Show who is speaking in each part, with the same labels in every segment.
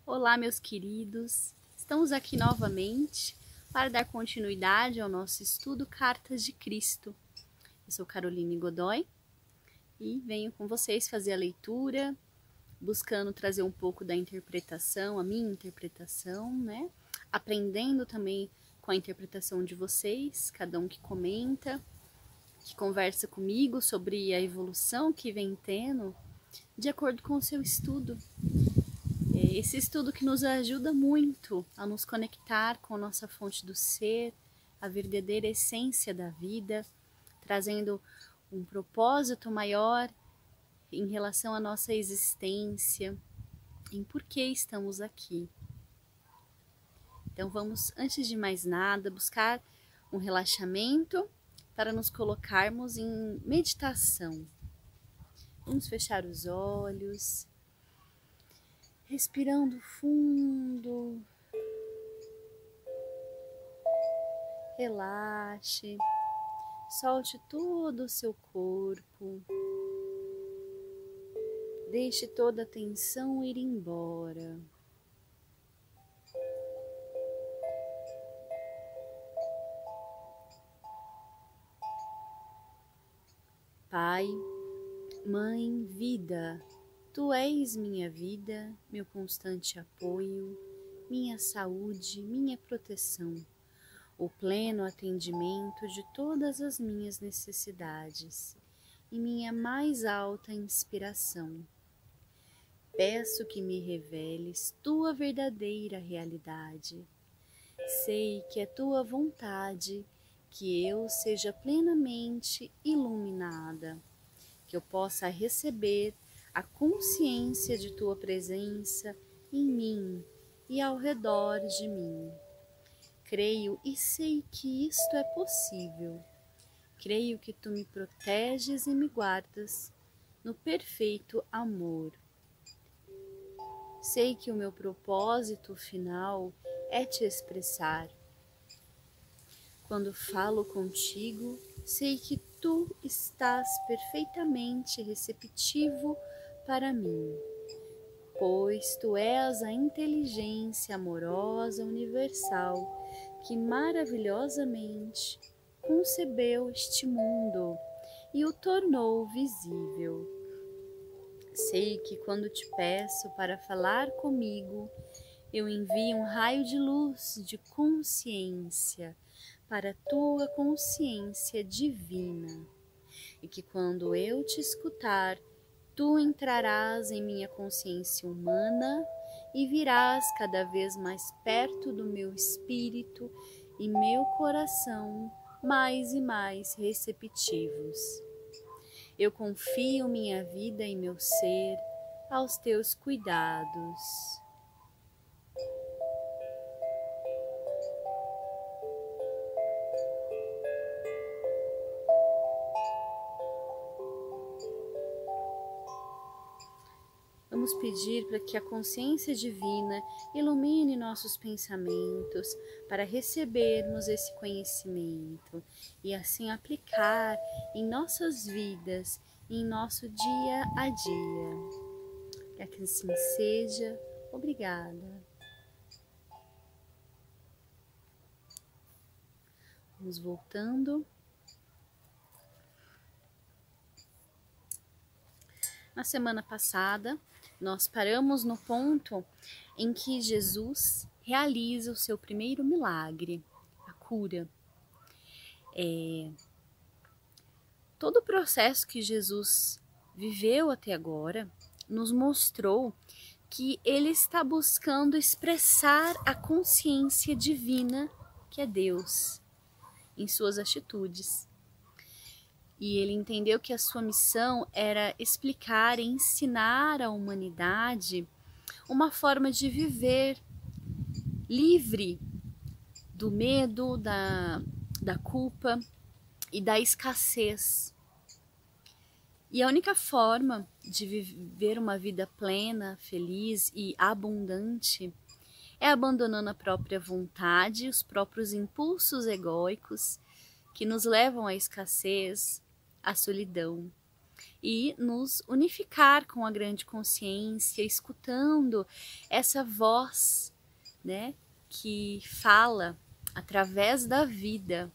Speaker 1: Olá, meus queridos! Estamos aqui novamente para dar continuidade ao nosso estudo Cartas de Cristo. Eu sou Caroline Godoy e venho com vocês fazer a leitura, buscando trazer um pouco da interpretação, a minha interpretação, né? Aprendendo também com a interpretação de vocês, cada um que comenta, que conversa comigo sobre a evolução que vem tendo de acordo com o seu estudo. Esse estudo que nos ajuda muito a nos conectar com a nossa fonte do ser, a verdadeira essência da vida, trazendo um propósito maior em relação à nossa existência, em por que estamos aqui. Então vamos, antes de mais nada, buscar um relaxamento para nos colocarmos em meditação. Vamos fechar os olhos, respirando fundo, relaxe, solte todo o seu corpo, deixe toda a tensão ir embora. Pai, Mãe, Vida, Tu és minha vida, meu constante apoio, minha saúde, minha proteção, o pleno atendimento de todas as minhas necessidades e minha mais alta inspiração. Peço que me reveles Tua verdadeira realidade. Sei que é Tua vontade que eu seja plenamente iluminada, que eu possa receber a consciência de Tua presença em mim e ao redor de mim. Creio e sei que isto é possível. Creio que Tu me proteges e me guardas no perfeito amor. Sei que o meu propósito final é Te expressar. Quando falo contigo, sei que Tu estás perfeitamente receptivo para mim, pois Tu és a inteligência amorosa universal que maravilhosamente concebeu este mundo e o tornou visível. Sei que quando Te peço para falar comigo, eu envio um raio de luz de consciência para a Tua consciência divina, e que quando eu Te escutar, Tu entrarás em minha consciência humana e virás cada vez mais perto do meu espírito e meu coração mais e mais receptivos. Eu confio minha vida e meu ser aos Teus cuidados. Vamos pedir para que a consciência divina ilumine nossos pensamentos para recebermos esse conhecimento e assim aplicar em nossas vidas, em nosso dia a dia. Que assim seja. Obrigada. Vamos voltando. Na semana passada, nós paramos no ponto em que Jesus realiza o seu primeiro milagre, a cura. Todo o processo que Jesus viveu até agora nos mostrou que Ele está buscando expressar a consciência divina que é Deus em suas atitudes. E ele entendeu que a sua missão era explicar e ensinar à humanidade uma forma de viver livre do medo, da culpa e da escassez. E a única forma de viver uma vida plena, feliz e abundante é abandonando a própria vontade, os próprios impulsos egóicos que nos levam à escassez, à solidão. e nos unificar com a grande consciência, escutando essa voz, né, que fala através da vida,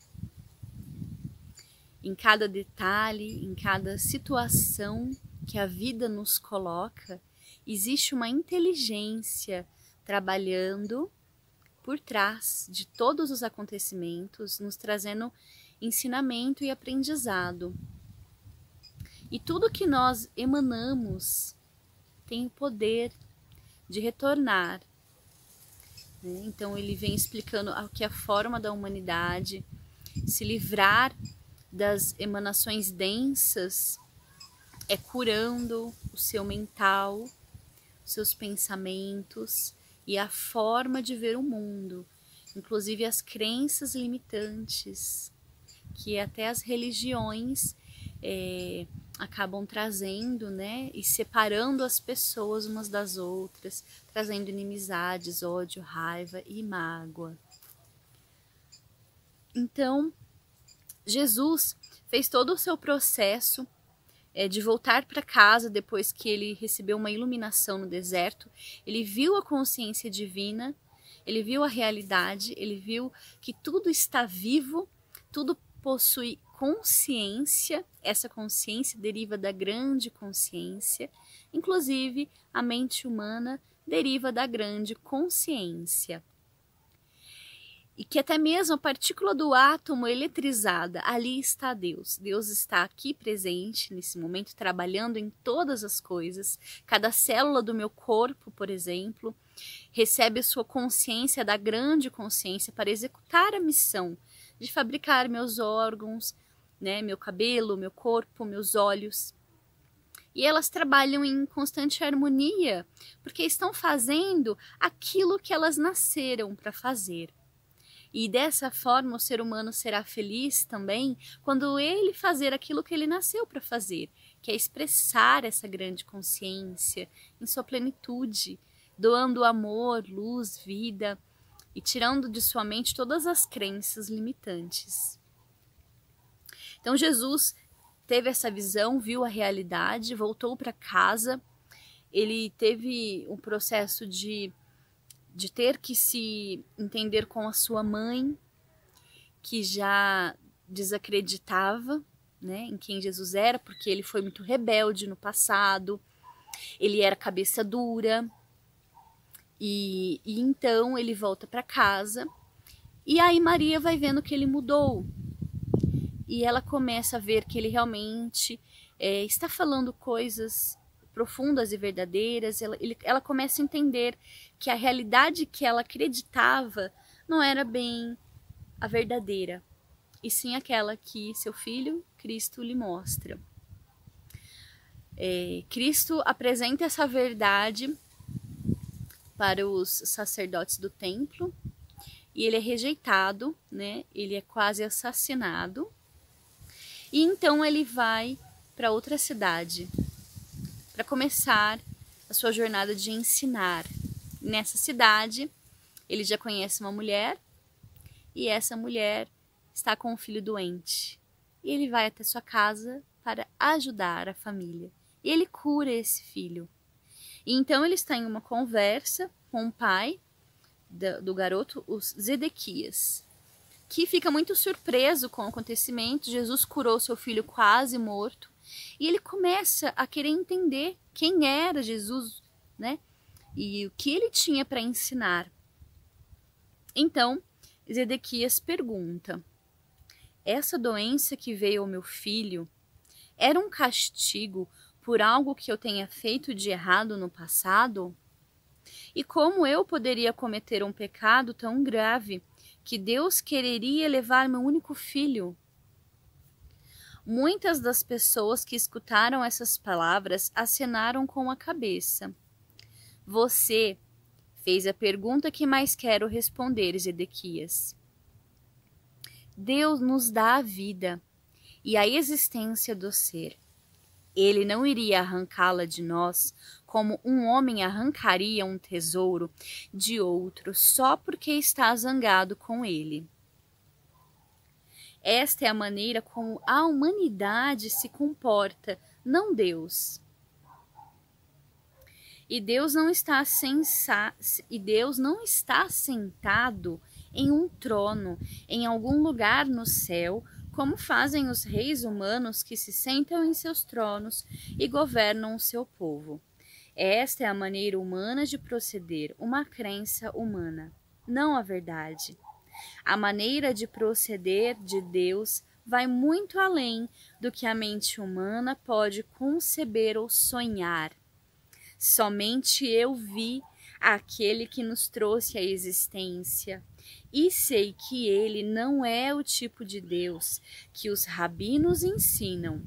Speaker 1: em cada detalhe, em cada situação que a vida nos coloca, existe uma inteligência trabalhando por trás de todos os acontecimentos, nos trazendo ensinamento e aprendizado. E tudo que nós emanamos tem o poder de retornar, né? Então ele vem explicando que a forma da humanidade se livrar das emanações densas é curando o seu mental, seus pensamentos e a forma de ver o mundo, inclusive as crenças limitantes que até as religiões acabam trazendo, né, e separando as pessoas umas das outras, trazendo inimizades, ódio, raiva e mágoa. Então, Jesus fez todo o seu processo de voltar para casa depois que ele recebeu uma iluminação no deserto. Ele viu a consciência divina, ele viu a realidade, ele viu que tudo está vivo, tudo possui consciência, essa consciência deriva da grande consciência, inclusive a mente humana deriva da grande consciência. E que até mesmo a partícula do átomo eletrizada, ali está Deus. Deus está aqui presente nesse momento, trabalhando em todas as coisas. Cada célula do meu corpo, por exemplo, recebe a sua consciência da grande consciência para executar a missão de fabricar meus órgãos, né, meu cabelo, meu corpo, meus olhos. E elas trabalham em constante harmonia, porque estão fazendo aquilo que elas nasceram para fazer. E dessa forma o ser humano será feliz também quando ele fazer aquilo que ele nasceu para fazer, que é expressar essa grande consciência em sua plenitude, doando amor, luz, vida e tirando de sua mente todas as crenças limitantes. Então Jesus teve essa visão, viu a realidade, voltou para casa, ele teve um processo de ter que se entender com a sua mãe, que já desacreditava, né, em quem Jesus era, porque ele foi muito rebelde no passado, ele era cabeça dura, e então ele volta para casa, e aí Maria vai vendo que ele mudou, e ela começa a ver que ele realmente está falando coisas profundas e verdadeiras. Ela começa a entender que a realidade que ela acreditava não era bem a verdadeira, e sim aquela que seu filho, Cristo, lhe mostra. Cristo apresenta essa verdade para os sacerdotes do templo, e ele é rejeitado, né? Ele é quase assassinado, e então ele vai para outra cidade, para começar a sua jornada de ensinar. Nessa cidade, ele já conhece uma mulher, e essa mulher está com um filho doente. E ele vai até sua casa para ajudar a família. E ele cura esse filho. E então ele está em uma conversa com o pai do garoto, o Zedequias, que fica muito surpreso com o acontecimento. Jesus curou seu filho quase morto. E ele começa a querer entender quem era Jesus, né? E o que ele tinha para ensinar. Então, Zedequias pergunta: essa doença que veio ao meu filho era um castigo por algo que eu tenha feito de errado no passado? E como eu poderia cometer um pecado tão grave que Deus quereria levar meu único filho? Muitas das pessoas que escutaram essas palavras acenaram com a cabeça. Você fez a pergunta que mais quero responder, Zedequias. Deus nos dá a vida e a existência do ser. Ele não iria arrancá-la de nós como um homem arrancaria um tesouro de outro só porque está zangado com ele. Esta é a maneira como a humanidade se comporta não Deus. E Deus não está sentado em um trono, em algum lugar no céu, como fazem os reis humanos que se sentam em seus tronos e governam o seu povo. Esta é a maneira humana de proceder, uma crença humana, não a verdade. A maneira de proceder de Deus vai muito além do que a mente humana pode conceber ou sonhar. Somente eu vi aquele que nos trouxe a existência e sei que ele não é o tipo de Deus que os rabinos ensinam.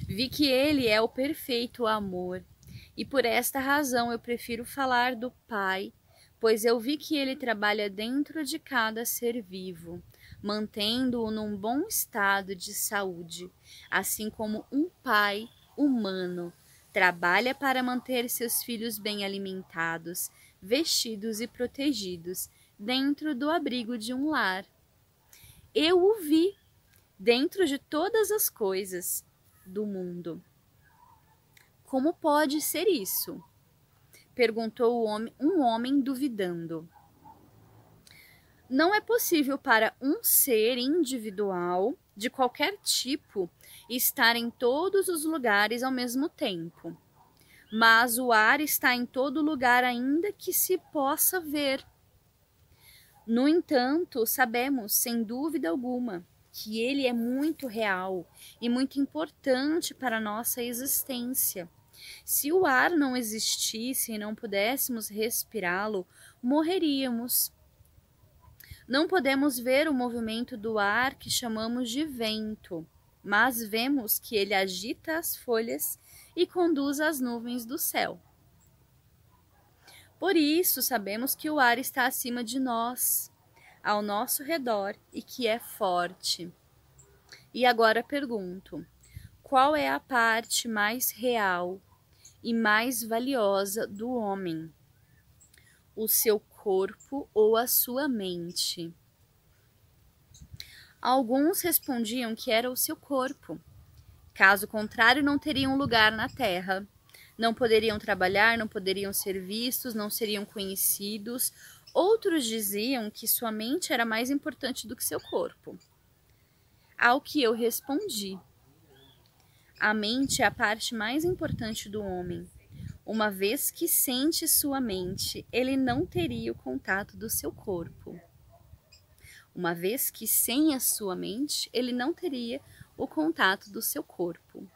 Speaker 1: Vi que ele é o perfeito amor e por esta razão eu prefiro falar do Pai, pois eu vi que ele trabalha dentro de cada ser vivo, mantendo-o num bom estado de saúde, assim como um pai humano trabalha para manter seus filhos bem alimentados, vestidos e protegidos dentro do abrigo de um lar. Eu o vi dentro de todas as coisas do mundo. Como pode ser isso? Perguntou um homem duvidando. Não é possível para um ser individual de qualquer tipo estar em todos os lugares ao mesmo tempo. Mas o ar está em todo lugar ainda que se possa ver. No entanto, sabemos, sem dúvida alguma, que ele é muito real e muito importante para a nossa existência. Se o ar não existisse e não pudéssemos respirá-lo, morreríamos. Não podemos ver o movimento do ar que chamamos de vento, mas vemos que ele agita as folhas e conduz as nuvens do céu. Por isso, sabemos que o ar está acima de nós, ao nosso redor, e que é forte. E agora pergunto: qual é a parte mais real e mais valiosa do homem? O seu corpo ou a sua mente? Alguns respondiam que era o seu corpo. Caso contrário, não teriam lugar na terra. Não poderiam trabalhar, não poderiam ser vistos, não seriam conhecidos. Outros diziam que sua mente era mais importante do que seu corpo. Ao que eu respondi: a mente é a parte mais importante do homem. Uma vez que sente sua mente, ele não teria o contato do seu corpo. Uma vez que sem a sua mente, ele não teria o contato do seu corpo.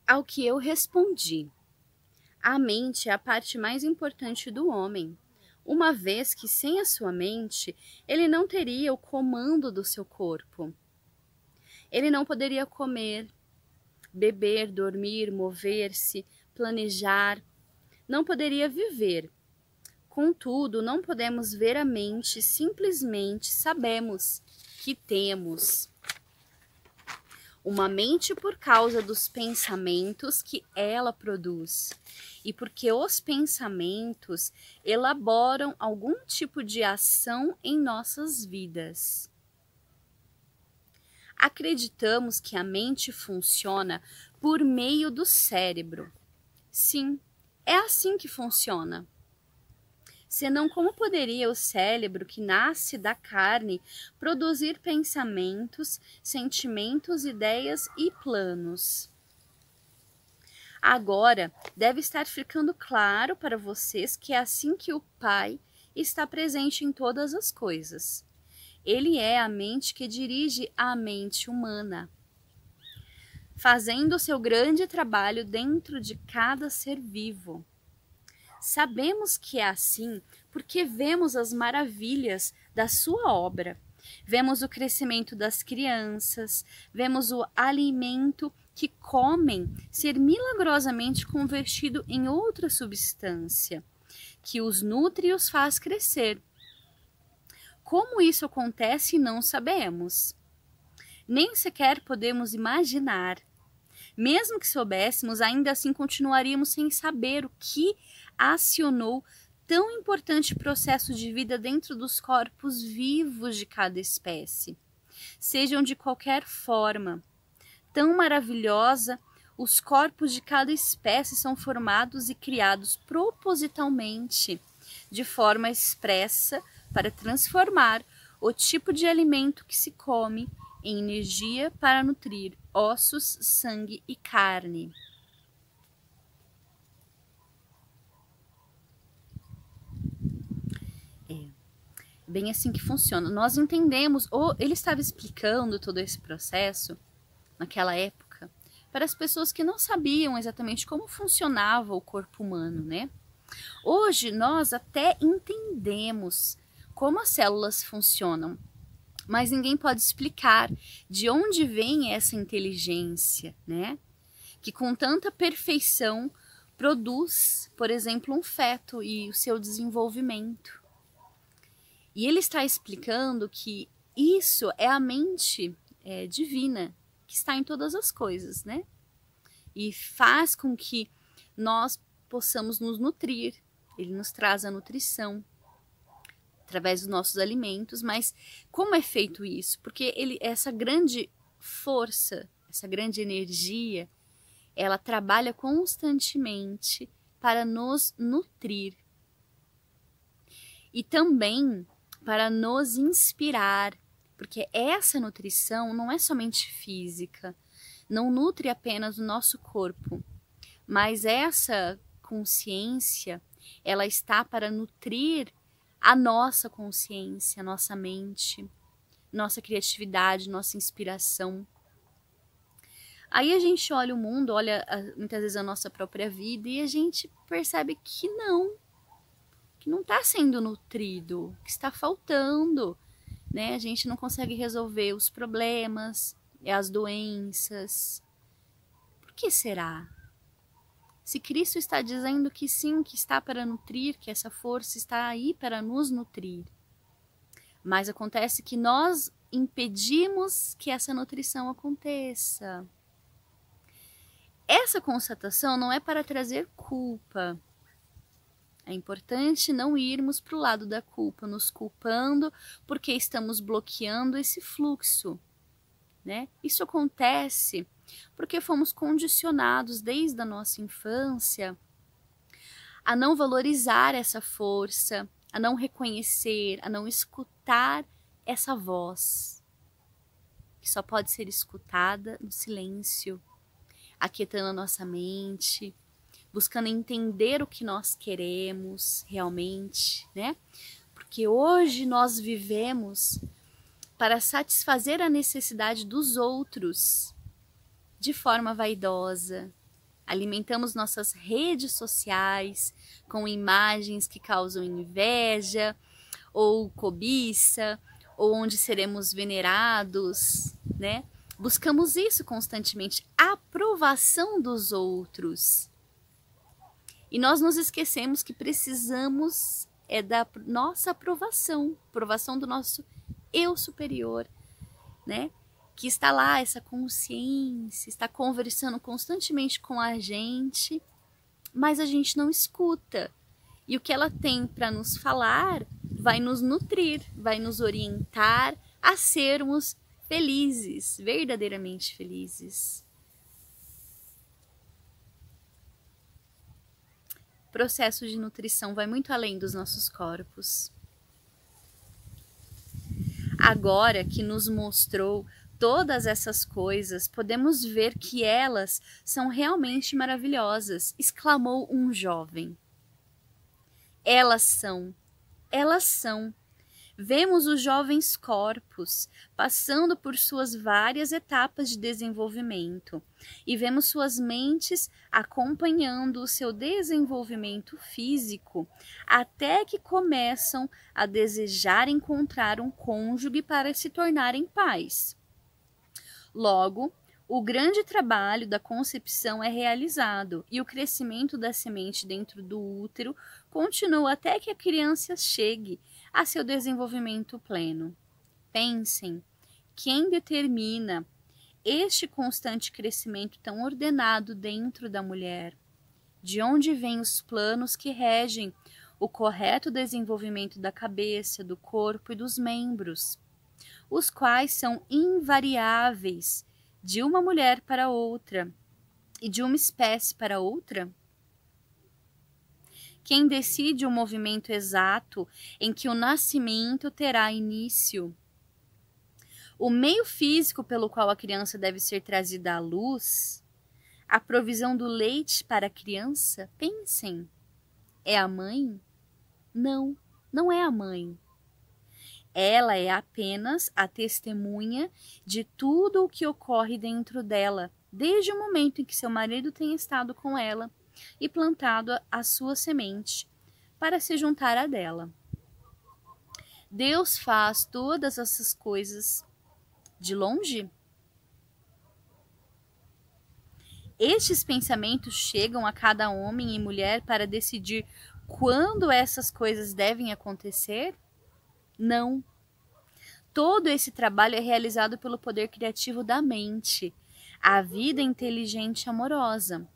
Speaker 1: Ao que eu respondi: a mente é a parte mais importante do homem. Uma vez que sem a sua mente, ele não teria o comando do seu corpo. Ele não poderia comer, beber, dormir, mover-se, planejar, não poderia viver. Contudo, não podemos ver a mente, simplesmente sabemos que temos uma mente por causa dos pensamentos que ela produz e porque os pensamentos elaboram algum tipo de ação em nossas vidas. Acreditamos que a mente funciona por meio do cérebro. Sim, é assim que funciona. Senão, como poderia o cérebro, que nasce da carne, produzir pensamentos, sentimentos, ideias e planos? Agora, deve estar ficando claro para vocês que é assim que o Pai está presente em todas as coisas. Ele é a mente que dirige a mente humana, fazendo o seu grande trabalho dentro de cada ser vivo. Sabemos que é assim porque vemos as maravilhas da sua obra. Vemos o crescimento das crianças, vemos o alimento que comem ser milagrosamente convertido em outra substância, que os nutre e os faz crescer. Como isso acontece, não sabemos. Nem sequer podemos imaginar. Mesmo que soubéssemos, ainda assim continuaríamos sem saber o que acionou tão importante processo de vida dentro dos corpos vivos de cada espécie, sejam de qualquer forma. tão maravilhosa, os corpos de cada espécie são formados e criados propositalmente, de forma expressa, para transformar o tipo de alimento que se come em energia para nutrir ossos, sangue e carne. Bem assim que funciona. Nós entendemos, ou ele estava explicando todo esse processo naquela época para as pessoas que não sabiam exatamente como funcionava o corpo humano, né? Hoje nós até entendemos como as células funcionam, mas ninguém pode explicar de onde vem essa inteligência, né? Que com tanta perfeição produz, por exemplo, um feto e o seu desenvolvimento. E ele está explicando que isso é a mente divina que está em todas as coisas, né? E faz com que nós possamos nos nutrir. Ele nos traz a nutrição através dos nossos alimentos, mas como é feito isso? Porque essa grande força, essa grande energia, ela trabalha constantemente para nos nutrir. E também para nos inspirar, porque essa nutrição não é somente física, não nutre apenas o nosso corpo, mas essa consciência, ela está para nutrir a nossa consciência, a nossa mente, nossa criatividade, nossa inspiração. Aí a gente olha o mundo, olha muitas vezes a nossa própria vida e a gente percebe que não está sendo nutrido, que está faltando, né? A gente não consegue resolver os problemas, as doenças. Por que será? Se Cristo está dizendo que sim, que está para nutrir, que essa força está aí para nos nutrir. Mas acontece que nós impedimos que essa nutrição aconteça. Essa constatação não é para trazer culpa. É importante não irmos para o lado da culpa, nos culpando porque estamos bloqueando esse fluxo, né? Isso acontece porque fomos condicionados desde a nossa infância a não valorizar essa força, a não reconhecer, a não escutar essa voz, que só pode ser escutada no silêncio, aquietando a nossa mente, buscando entender o que nós queremos realmente, né? Porque hoje nós vivemos para satisfazer a necessidade dos outros de forma vaidosa. Alimentamos nossas redes sociais com imagens que causam inveja ou cobiça, ou onde seremos venerados, né? Buscamos isso constantemente, a aprovação dos outros. E nós nos esquecemos que precisamos da nossa aprovação do nosso eu superior, né? Que está lá, essa consciência, está conversando constantemente com a gente, mas a gente não escuta. E o que ela tem para nos falar vai nos nutrir, vai nos orientar a sermos felizes, verdadeiramente felizes. O processo de nutrição vai muito além dos nossos corpos. Agora que nos mostrou todas essas coisas, podemos ver que elas são realmente maravilhosas, exclamou um jovem. Elas são. Vemos os jovens corpos passando por suas várias etapas de desenvolvimento e vemos suas mentes acompanhando o seu desenvolvimento físico até que começam a desejar encontrar um cônjuge para se tornarem pais. Logo, o grande trabalho da concepção é realizado e o crescimento da semente dentro do útero continua até que a criança chegue a seu desenvolvimento pleno. Pensem, quem determina este constante crescimento tão ordenado dentro da mulher? De onde vêm os planos que regem o correto desenvolvimento da cabeça, do corpo e dos membros, os quais são invariáveis de uma mulher para outra e de uma espécie para outra? Quem decide o movimento exato em que o nascimento terá início? O meio físico pelo qual a criança deve ser trazida à luz? A provisão do leite para a criança? Pensem. É a mãe? Não, não é a mãe. Ela é apenas a testemunha de tudo o que ocorre dentro dela, desde o momento em que seu marido tem estado com ela e plantado a sua semente para se juntar à dela. Deus faz todas essas coisas de longe? Estes pensamentos chegam a cada homem e mulher para decidir quando essas coisas devem acontecer? Não. Todo esse trabalho é realizado pelo poder criativo da mente, a vida inteligente e amorosa.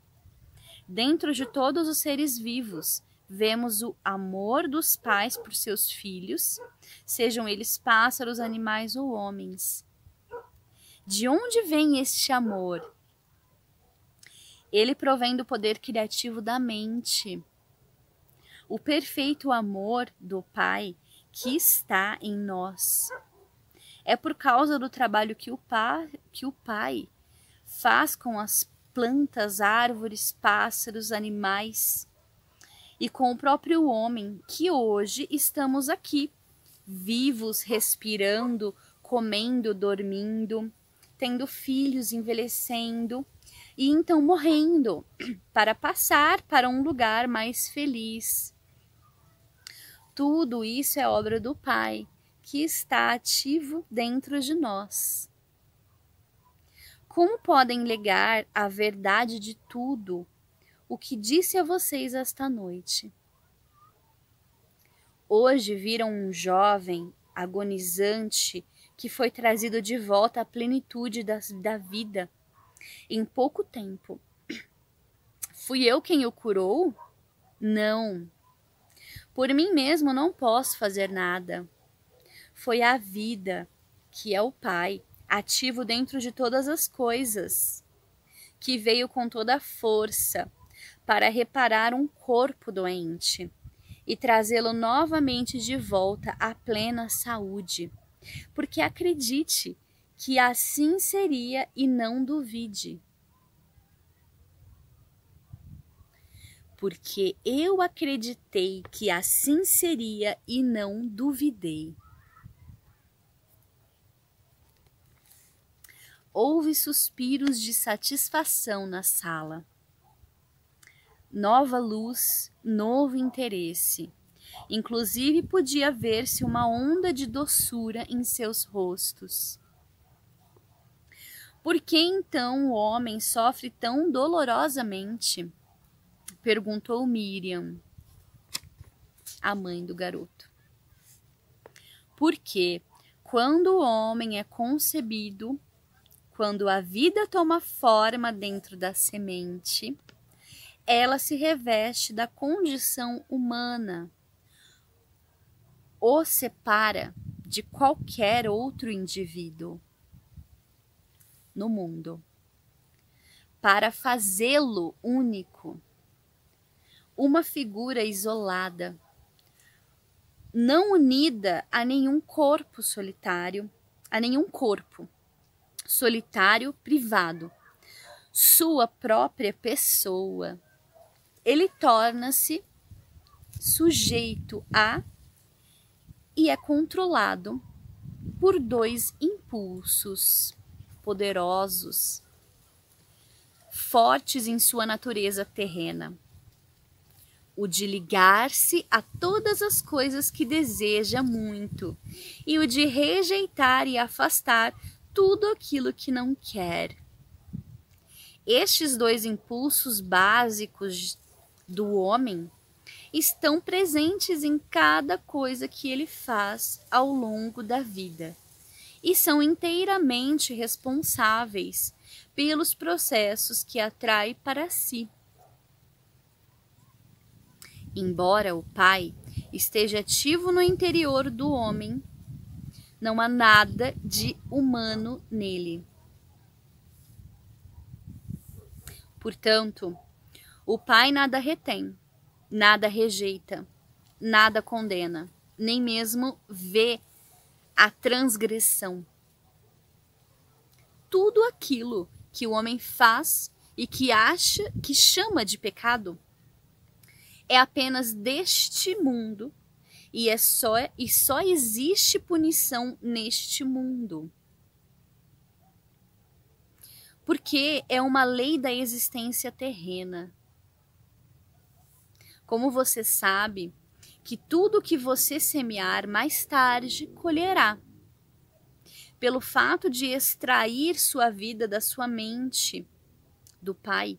Speaker 1: Dentro de todos os seres vivos, vemos o amor dos pais por seus filhos, sejam eles pássaros, animais ou homens. De onde vem este amor? Ele provém do poder criativo da mente. O perfeito amor do Pai que está em nós. É por causa do trabalho que o Pai faz com as plantas, árvores, pássaros, animais e com o próprio homem que hoje estamos aqui, vivos, respirando, comendo, dormindo, tendo filhos, envelhecendo e então morrendo para passar para um lugar mais feliz. Tudo isso é obra do Pai, que está ativo dentro de nós. Como podem negar a verdade de tudo o que disse a vocês esta noite? Hoje viram um jovem agonizante que foi trazido de volta à plenitude da vida em pouco tempo. Fui eu quem o curou? Não. Por mim mesmo não posso fazer nada. Foi a vida, que é o Pai, ativo dentro de todas as coisas, que veio com toda a força para reparar um corpo doente e trazê-lo novamente de volta à plena saúde. Porque acredite que assim seria e não duvide. Porque eu acreditei que assim seria e não duvidei. Houve suspiros de satisfação na sala. Nova luz, novo interesse. Inclusive podia ver-se uma onda de doçura em seus rostos. Por que então o homem sofre tão dolorosamente? Perguntou Miriam, a mãe do garoto. Porque quando o homem é concebido, quando a vida toma forma dentro da semente, ela se reveste da condição humana, o separa de qualquer outro indivíduo no mundo, para fazê-lo único. Uma figura isolada, não unida a nenhum corpo solitário, privado, sua própria pessoa. Ele torna-se sujeito a e é controlado por dois impulsos poderosos, fortes em sua natureza terrena. O de ligar-se a todas as coisas que deseja muito e o de rejeitar e afastar tudo aquilo que não quer. Estes dois impulsos básicos do homem estão presentes em cada coisa que ele faz ao longo da vida e são inteiramente responsáveis pelos processos que atrai para si. Embora o Pai esteja ativo no interior do homem, não há nada de humano nele. Portanto, o Pai nada retém, nada rejeita, nada condena, nem mesmo vê a transgressão. Tudo aquilo que o homem faz e que acha, que chama de pecado, é apenas deste mundo e só existe punição neste mundo. Porque é uma lei da existência terrena. Como você sabe que tudo que você semear mais tarde colherá. Pelo fato de extrair sua vida da sua mente, do Pai,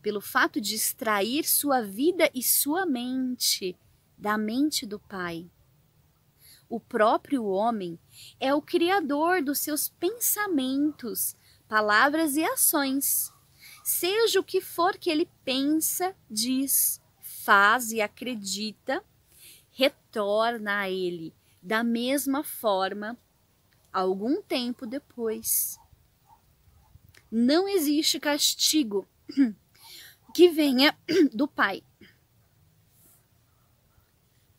Speaker 1: pelo fato de extrair sua vida e sua mente da mente do Pai, o próprio homem é o criador dos seus pensamentos, palavras e ações. Seja o que for que ele pensa, diz, faz e acredita, retorna a ele da mesma forma algum tempo depois. Não existe castigo que venha do Pai.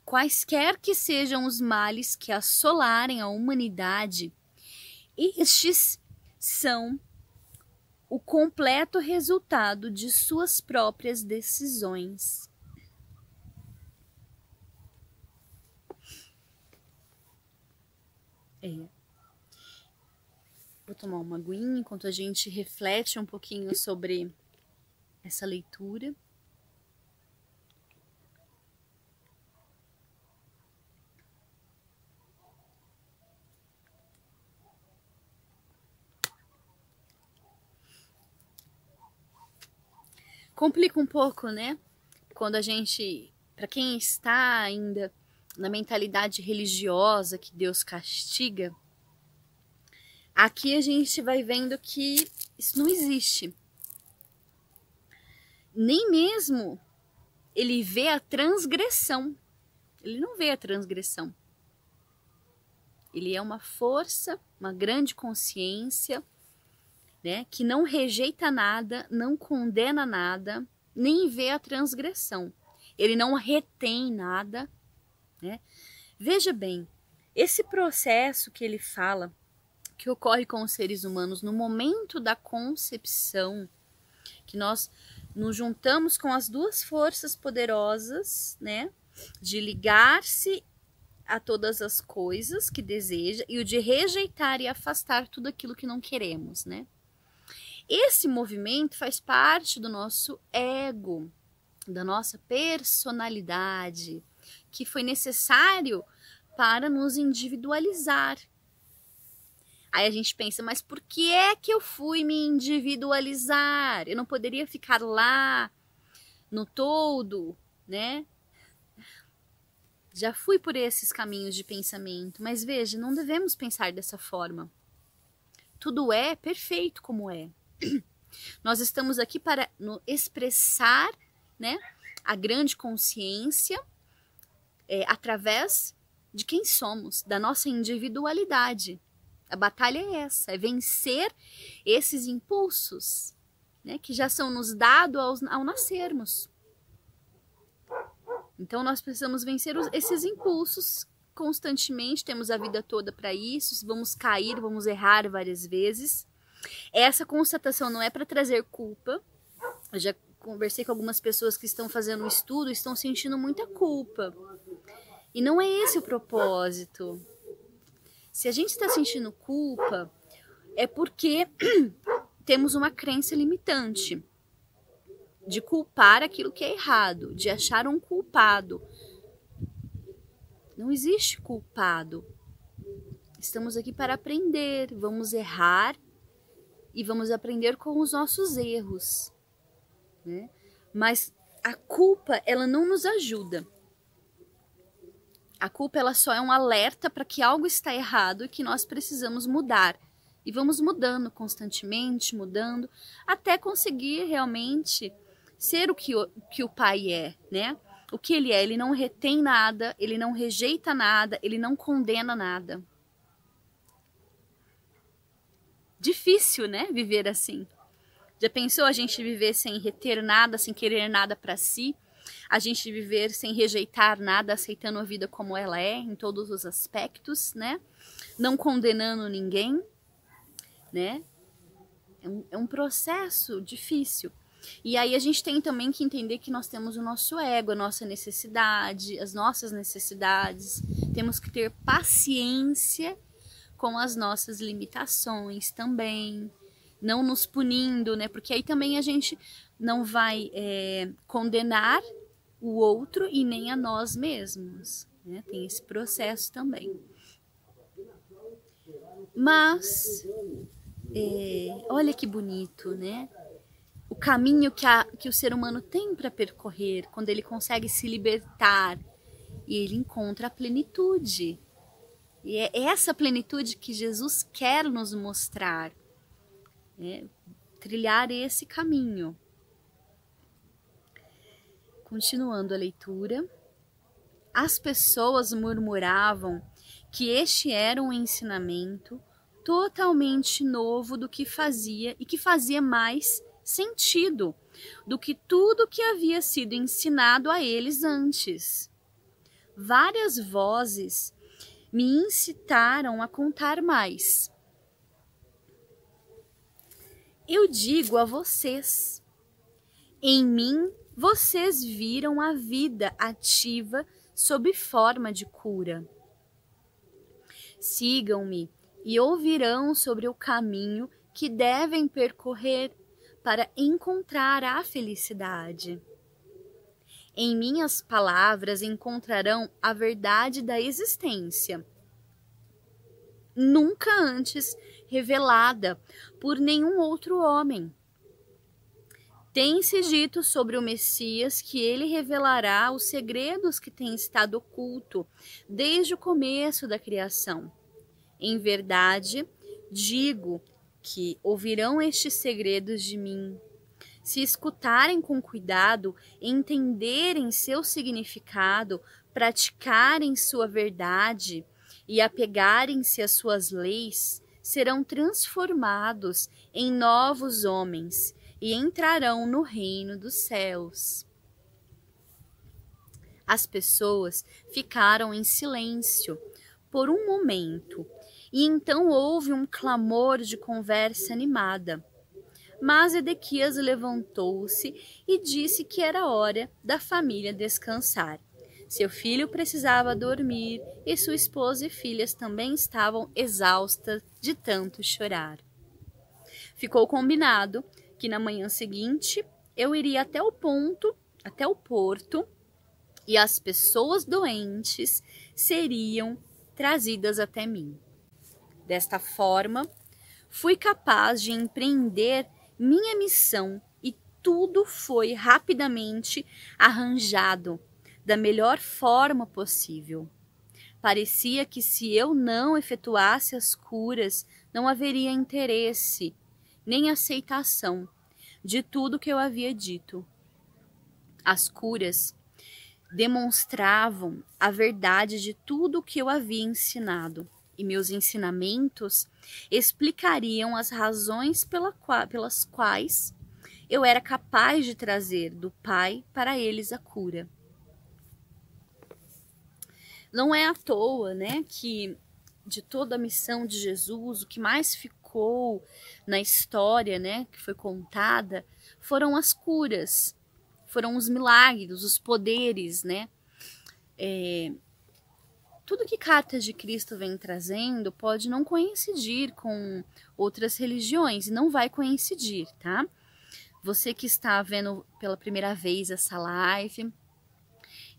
Speaker 1: Quaisquer que sejam os males que assolarem a humanidade, estes são o completo resultado de suas próprias decisões. Vou tomar uma aguinha enquanto a gente reflete um pouquinho sobre essa leitura. Complica um pouco, né? Quando a gente, para quem está ainda na mentalidade religiosa que Deus castiga, aqui a gente vai vendo que isso não existe. Nem mesmo ele vê a transgressão. Ele não vê a transgressão. Ele é uma força, uma grande consciência, né, que não rejeita nada, não condena nada, nem vê a transgressão. Ele não retém nada, né? Veja bem, esse processo que ele fala, que ocorre com os seres humanos no momento da concepção, que nós nos juntamos com as duas forças poderosas, né, de ligar-se a todas as coisas que deseja e o de rejeitar e afastar tudo aquilo que não queremos, né? Esse movimento faz parte do nosso ego, da nossa personalidade, que foi necessário para nos individualizar. Aí a gente pensa, mas por que é que eu fui me individualizar? Eu não poderia ficar lá no todo, né? Já fui por esses caminhos de pensamento, mas veja, não devemos pensar dessa forma. Tudo é perfeito como é. Nós estamos aqui para expressar, né, a grande consciência através de quem somos, da nossa individualidade. A batalha é essa, é vencer esses impulsos, né, que já são nos dados ao nascermos. Então nós precisamos vencer esses impulsos constantemente, temos a vida toda para isso, vamos cair, vamos errar várias vezes. Essa constatação não é para trazer culpa. Eu já conversei com algumas pessoas que estão fazendo um estudo e estão sentindo muita culpa. E não é esse o propósito. Se a gente está sentindo culpa, é porque temos uma crença limitante de culpar aquilo que é errado, de achar um culpado. Não existe culpado. Estamos aqui para aprender, vamos errar e vamos aprender com os nossos erros, né? Mas a culpa, ela não nos ajuda. A culpa, ela só é um alerta para que algo está errado e que nós precisamos mudar. E vamos mudando constantemente, mudando, até conseguir realmente ser o que o Pai é, né? O que ele é, ele não retém nada, ele não rejeita nada, ele não condena nada. Difícil, né? Viver assim. Já pensou a gente viver sem reter nada, sem querer nada para si? A gente viver sem rejeitar nada, aceitando a vida como ela é, em todos os aspectos, né? Não condenando ninguém, né? É um processo difícil. E aí a gente tem também que entender que nós temos o nosso ego, a nossa necessidade, as nossas necessidades. Temos que ter paciência com as nossas limitações também. Não nos punindo, né? Porque aí também a gente não vai condenar o outro e nem a nós mesmos, né? Tem esse processo também. Mas, olha que bonito, né? O caminho que o ser humano tem para percorrer, quando ele consegue se libertar e ele encontra a plenitude. E é essa plenitude que Jesus quer nos mostrar, né? Trilhar esse caminho. Continuando a leitura, as pessoas murmuravam que este era um ensinamento totalmente novo do que fazia e que fazia mais sentido do que tudo que havia sido ensinado a eles antes. Várias vozes me incitaram a contar mais. Eu digo a vocês, em mim vocês viram a vida ativa sob forma de cura. Sigam-me e ouvirão sobre o caminho que devem percorrer para encontrar a felicidade. Em minhas palavras encontrarão a verdade da existência, nunca antes revelada por nenhum outro homem. Tem-se dito sobre o Messias que ele revelará os segredos que têm estado oculto desde o começo da criação. Em verdade, digo que ouvirão estes segredos de mim. Se escutarem com cuidado, entenderem seu significado, praticarem sua verdade e apegarem-se às suas leis, serão transformados em novos homens e entrarão no reino dos céus. As pessoas ficaram em silêncio por um momento, e então houve um clamor de conversa animada. Mas Edequias levantou-se e disse que era hora da família descansar. Seu filho precisava dormir e sua esposa e filhas também estavam exaustas de tanto chorar. Ficou combinado que na manhã seguinte eu iria até o porto, e as pessoas doentes seriam trazidas até mim. Desta forma, fui capaz de empreender minha missão e tudo foi rapidamente arranjado da melhor forma possível. Parecia que se eu não efetuasse as curas, não haveria interesse nem aceitação de tudo que eu havia dito. As curas demonstravam a verdade de tudo o que eu havia ensinado, e meus ensinamentos explicariam as razões pelas quais eu era capaz de trazer do Pai para eles a cura. Não é à toa, né, que de toda a missão de Jesus, o que mais ficou na história, né, que foi contada, foram as curas, foram os milagres, os poderes, né? Tudo que Cartas de Cristo vem trazendo pode não coincidir com outras religiões, e não vai coincidir, tá? Você que está vendo pela primeira vez essa live,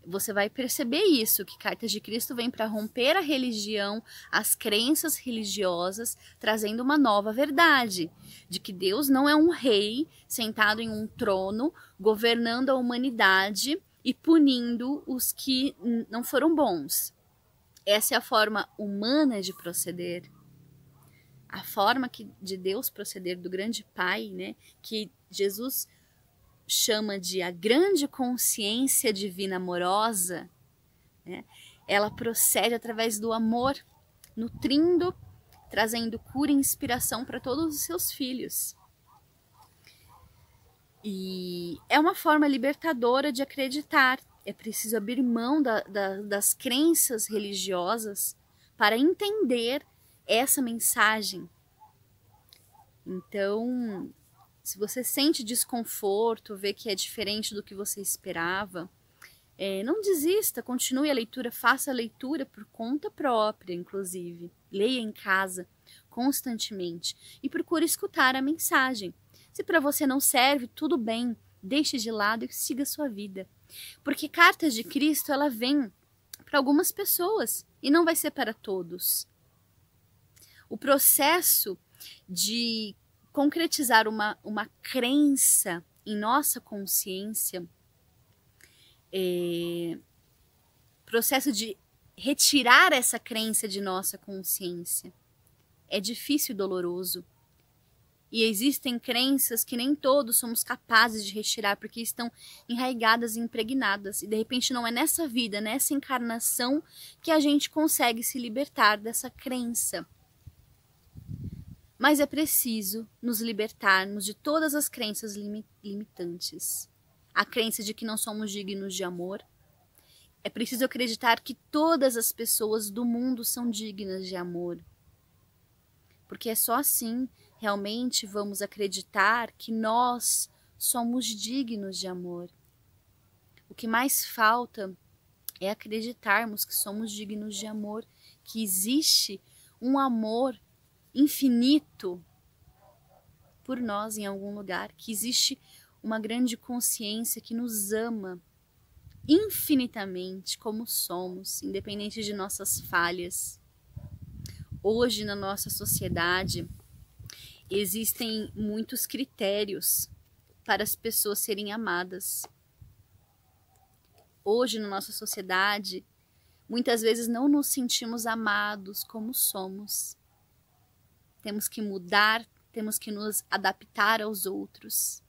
Speaker 1: você vai perceber isso, que Cartas de Cristo vem para romper a religião, as crenças religiosas, trazendo uma nova verdade, de que Deus não é um rei sentado em um trono, governando a humanidade e punindo os que não foram bons. Essa é a forma humana de proceder. A forma de Deus proceder, do grande Pai, né, que Jesus chama de a grande consciência divina amorosa, né? Ela procede através do amor, nutrindo, trazendo cura e inspiração para todos os seus filhos. E é uma forma libertadora de acreditar. É preciso abrir mão das crenças religiosas para entender essa mensagem. Então, se você sente desconforto, vê que é diferente do que você esperava, não desista, continue a leitura, faça a leitura por conta própria, inclusive. Leia em casa constantemente e procure escutar a mensagem. Se para você não serve, tudo bem, deixe de lado e siga a sua vida. Porque Cartas de Cristo, ela vem para algumas pessoas e não vai ser para todos. O processo de concretizar uma crença em nossa consciência, processo de retirar essa crença de nossa consciência, é difícil e doloroso. E existem crenças que nem todos somos capazes de retirar porque estão enraigadas e impregnadas. E de repente não é nessa vida, nessa encarnação, que a gente consegue se libertar dessa crença. Mas é preciso nos libertarmos de todas as crenças limitantes. A crença de que não somos dignos de amor. É preciso acreditar que todas as pessoas do mundo são dignas de amor. Porque é só assim realmente vamos acreditar que nós somos dignos de amor. O que mais falta é acreditarmos que somos dignos de amor, que existe um amor infinito por nós em algum lugar, que existe uma grande consciência que nos ama infinitamente como somos, independente de nossas falhas. Hoje na nossa sociedade existem muitos critérios para as pessoas serem amadas. Hoje na nossa sociedade, muitas vezes não nos sentimos amados como somos. Temos que mudar, temos que nos adaptar aos outros.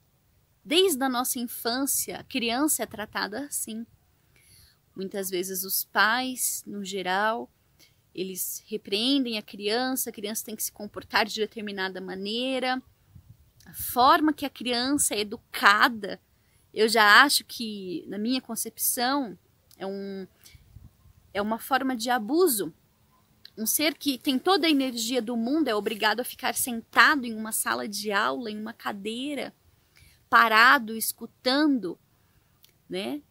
Speaker 1: Desde a nossa infância, a criança é tratada assim. Muitas vezes os pais, no geral, eles repreendem a criança tem que se comportar de determinada maneira. A forma que a criança é educada, eu já acho que, na minha concepção, é uma forma de abuso. Um ser que tem toda a energia do mundo é obrigado a ficar sentado em uma sala de aula, em uma cadeira, parado, escutando, né?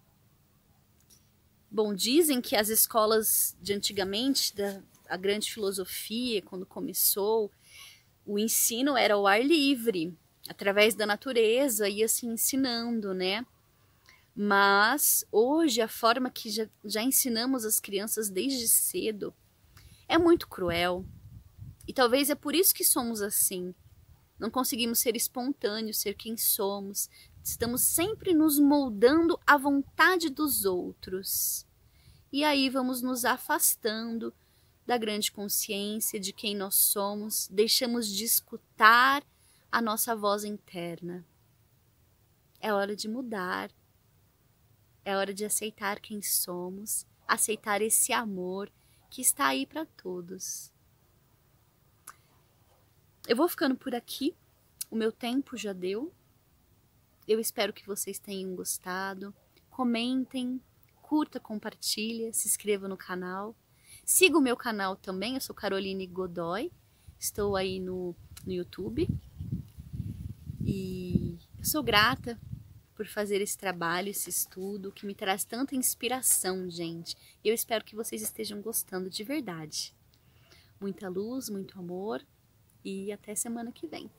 Speaker 1: Bom, dizem que as escolas de antigamente, a grande filosofia, quando começou, o ensino era ao ar livre, através da natureza, ia se ensinando, né? Mas hoje a forma que já ensinamos as crianças desde cedo é muito cruel. E talvez é por isso que somos assim. Não conseguimos ser espontâneos, ser quem somos. Estamos sempre nos moldando à vontade dos outros. E aí vamos nos afastando da grande consciência de quem nós somos, deixamos de escutar a nossa voz interna. É hora de mudar, é hora de aceitar quem somos, aceitar esse amor que está aí para todos. Eu vou ficando por aqui, o meu tempo já deu. Eu espero que vocês tenham gostado. Comentem, curta, compartilha, se inscreva no canal. Siga o meu canal também, eu sou Caroline Godoy, estou aí no YouTube. E eu sou grata por fazer esse trabalho, esse estudo, que me traz tanta inspiração, gente. E eu espero que vocês estejam gostando de verdade. Muita luz, muito amor e até semana que vem.